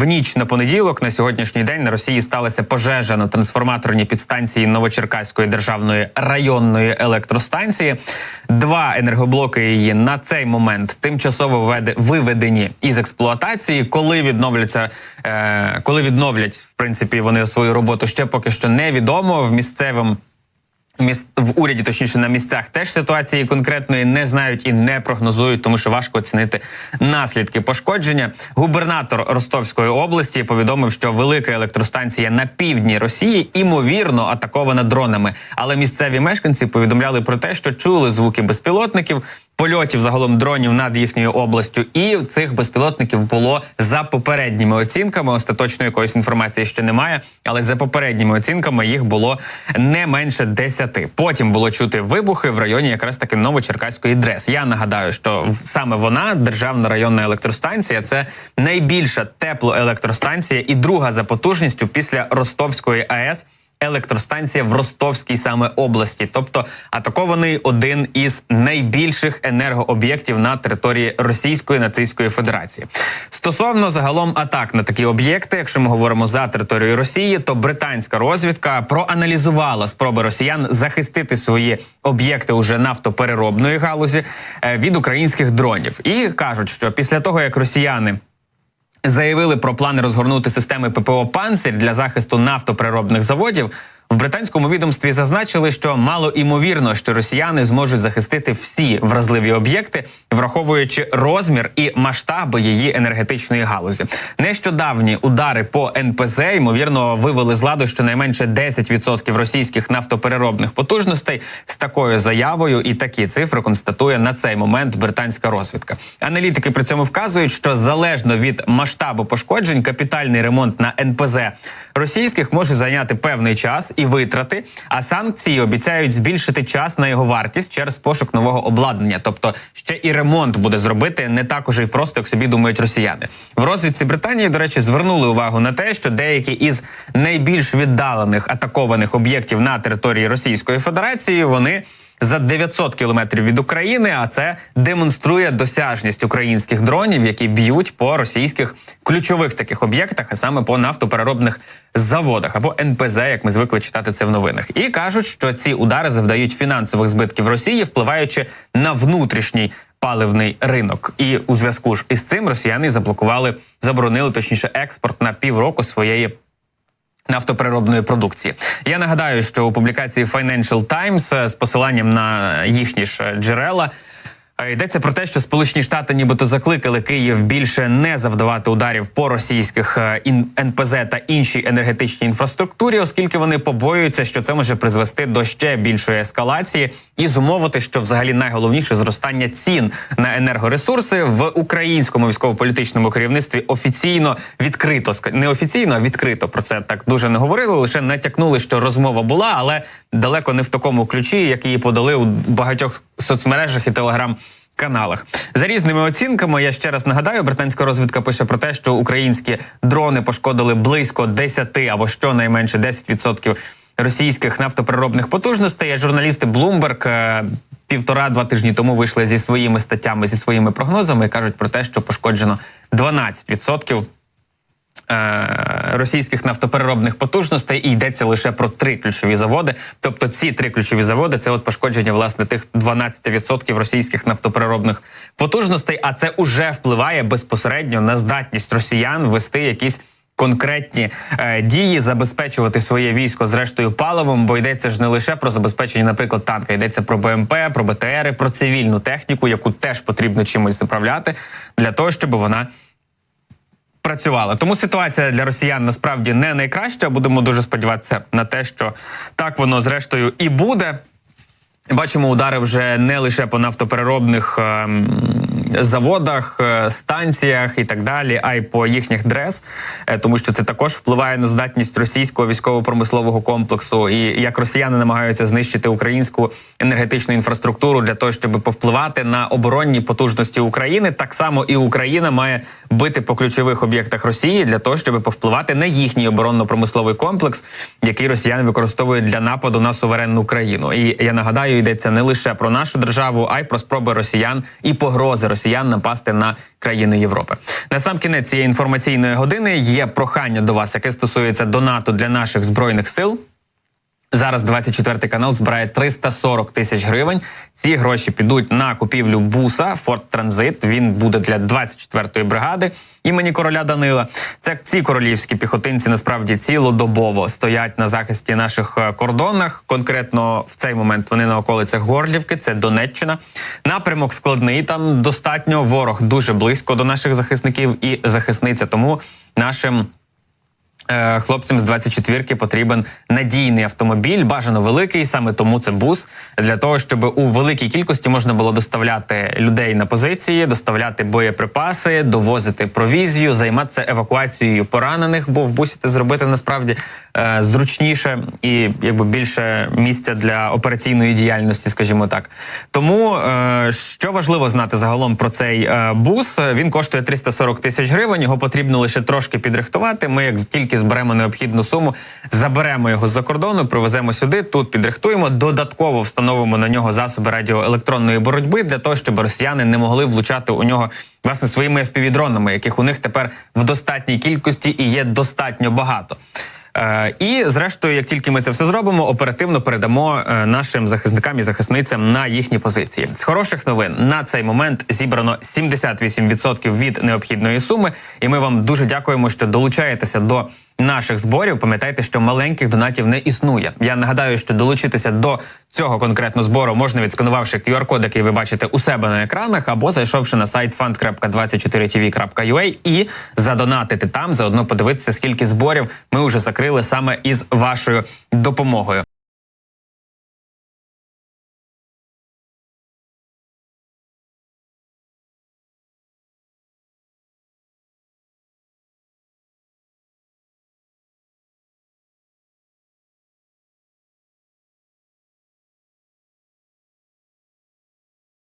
В ніч на понеділок на сьогоднішній день на Росії сталася пожежа на трансформаторній підстанції Новочеркаської державної районної електростанції. 2 енергоблоки її на цей момент тимчасово виведені із експлуатації. Коли відновлять, в принципі, вони свою роботу, ще поки що невідомо. В уряді, точніше, на місцях теж ситуації конкретної не знають і не прогнозують, тому що важко оцінити наслідки пошкодження. Губернатор Ростовської області повідомив, що велика електростанція на півдні Росії імовірно атакована дронами. Але місцеві мешканці повідомляли про те, що чули звуки безпілотників, польотів загалом дронів над їхньою областю, і цих безпілотників було за попередніми оцінками, остаточної якоїсь інформації ще немає, але за попередніми оцінками їх було не менше 10. Потім було чути вибухи в районі якраз таки Новочеркаської ДРЕС. Я нагадаю, що саме вона, Державна районна електростанція, це найбільша теплоелектростанція і друга за потужністю після Ростовської АЕС електростанція в Ростовській саме області. Тобто атакований один із найбільших енергооб'єктів на території Російської нацистської Федерації. Стосовно загалом атак на такі об'єкти, якщо ми говоримо за територією Росії, то британська розвідка проаналізувала спроби росіян захистити свої об'єкти уже нафтопереробної галузі від українських дронів. І кажуть, що після того, як росіяни заявили про плани розгорнути системи ППО «Панцирь» для захисту нафтопереробних заводів, в британському відомстві зазначили, що мало імовірно, що росіяни зможуть захистити всі вразливі об'єкти, враховуючи розмір і масштаби її енергетичної галузі. Нещодавні удари по НПЗ, ймовірно, вивели з ладу щонайменше 10% російських нафтопереробних потужностей. З такою заявою і такі цифри констатує на цей момент британська розвідка. Аналітики при цьому вказують, що залежно від масштабу пошкоджень, капітальний ремонт на НПЗ російських може зайняти певний час і витрати, а санкції обіцяють збільшити час на його вартість через пошук нового обладнання. Тобто ще і ремонт буде зробити не так уже й просто, як собі думають росіяни. В розвідці Британії, до речі, звернули увагу на те, що деякі із найбільш віддалених атакованих об'єктів на території Російської Федерації, вони за 900 кілометрів від України, а це демонструє досяжність українських дронів, які б'ють по російських ключових таких об'єктах, а саме по нафтопереробних заводах, або НПЗ, як ми звикли читати це в новинах. І кажуть, що ці удари завдають фінансових збитків Росії, впливаючи на внутрішній паливний ринок. І у зв'язку ж із цим росіяни заборонили експорт на півроку своєї нафтопереробної продукції. Я нагадаю, що у публікації Financial Times з посиланням на їхні ж джерела йдеться про те, що Сполучені Штати нібито закликали Київ більше не завдавати ударів по російських НПЗ та іншій енергетичній інфраструктурі, оскільки вони побоюються, що це може призвести до ще більшої ескалації і зумовити, що взагалі найголовніше зростання цін на енергоресурси. В українському військово-політичному керівництві офіційно відкрито, не офіційно, а відкрито про це так дуже не говорили, лише натякнули, що розмова була, але далеко не в такому ключі, як її подали у багатьох соцмережах і телеграм-каналах. За різними оцінками, я ще раз нагадаю, британська розвідка пише про те, що українські дрони пошкодили близько 10 або щонайменше 10% російських нафтопереробних потужностей. А журналісти Bloomberg 1,5-2 тижні тому вийшли зі своїми статтями, зі своїми прогнозами і кажуть про те, що пошкоджено 12% російських нафтопереробних потужностей, і йдеться лише про 3 ключові заводи. Тобто ці 3 ключові заводи – це от пошкодження, власне, тих 12% російських нафтопереробних потужностей, а це уже впливає безпосередньо на здатність росіян вести якісь конкретні дії, забезпечувати своє військо зрештою паливом, бо йдеться ж не лише про забезпечення, наприклад, танка, йдеться про БМП, про БТРи, про цивільну техніку, яку теж потрібно чимось заправляти для того, щоб вона працювала. Тому ситуація для росіян насправді не найкраща. Будемо дуже сподіватися на те, що так воно зрештою і буде. Бачимо удари вже не лише по нафтопереробних заводах, станціях і так далі, а й по їхніх ДРЕС, тому що це також впливає на здатність російського військово-промислового комплексу, і як росіяни намагаються знищити українську енергетичну інфраструктуру для того, щоб повпливати на оборонні потужності України, так само і Україна має бити по ключових об'єктах Росії для того, щоб повпливати на їхній оборонно-промисловий комплекс, який росіяни використовують для нападу на суверенну країну. І я нагадаю, йдеться не лише про нашу державу, а й про спроби росіян і погрози росіян напасти на країни Європи. На сам кінець цієї інформаційної години є прохання до вас, яке стосується донату для наших збройних сил. Зараз 24-й канал збирає 340 тисяч гривень. Ці гроші підуть на купівлю буса Ford Transit. Він буде для 24-ї бригади імені короля Данила. Ці королівські піхотинці насправді цілодобово стоять на захисті наших кордонах. Конкретно в цей момент вони на околицях Горлівки, це Донеччина. Напрямок складний, там достатньо ворог дуже близько до наших захисників і захисниця. Тому нашим хлопцям з 24-ки потрібен надійний автомобіль, бажано великий, саме тому це бус, для того, щоб у великій кількості можна було доставляти людей на позиції, доставляти боєприпаси, довозити провізію, займатися евакуацією поранених, бо в бусі це зробити насправді зручніше і якби більше місця для операційної діяльності, скажімо так. Тому, що важливо знати загалом про цей бус, він коштує 340 тисяч гривень, його потрібно лише трошки підрихтувати. Ми, як тільки зберемо необхідну суму, заберемо його з-за кордону, привеземо сюди, тут підрихтуємо, додатково встановимо на нього засоби радіоелектронної боротьби для того, щоб росіяни не могли влучати у нього, власне, своїми FPV-дронами, яких у них тепер в достатній кількості і є достатньо багато. І, зрештою, як тільки ми це все зробимо, оперативно передамо нашим захисникам і захисницям на їхні позиції. З хороших новин, на цей момент зібрано 78% від необхідної суми, і ми вам дуже дякуємо, що долучаєтеся до наших зборів. Пам'ятайте, що маленьких донатів не існує. Я нагадаю, що долучитися до цього конкретно збору можна, відсканувавши QR-код, який ви бачите у себе на екранах, або зайшовши на сайт fund.24tv.ua і задонатити там, заодно подивитися, скільки зборів ми вже закрили саме із вашою допомогою.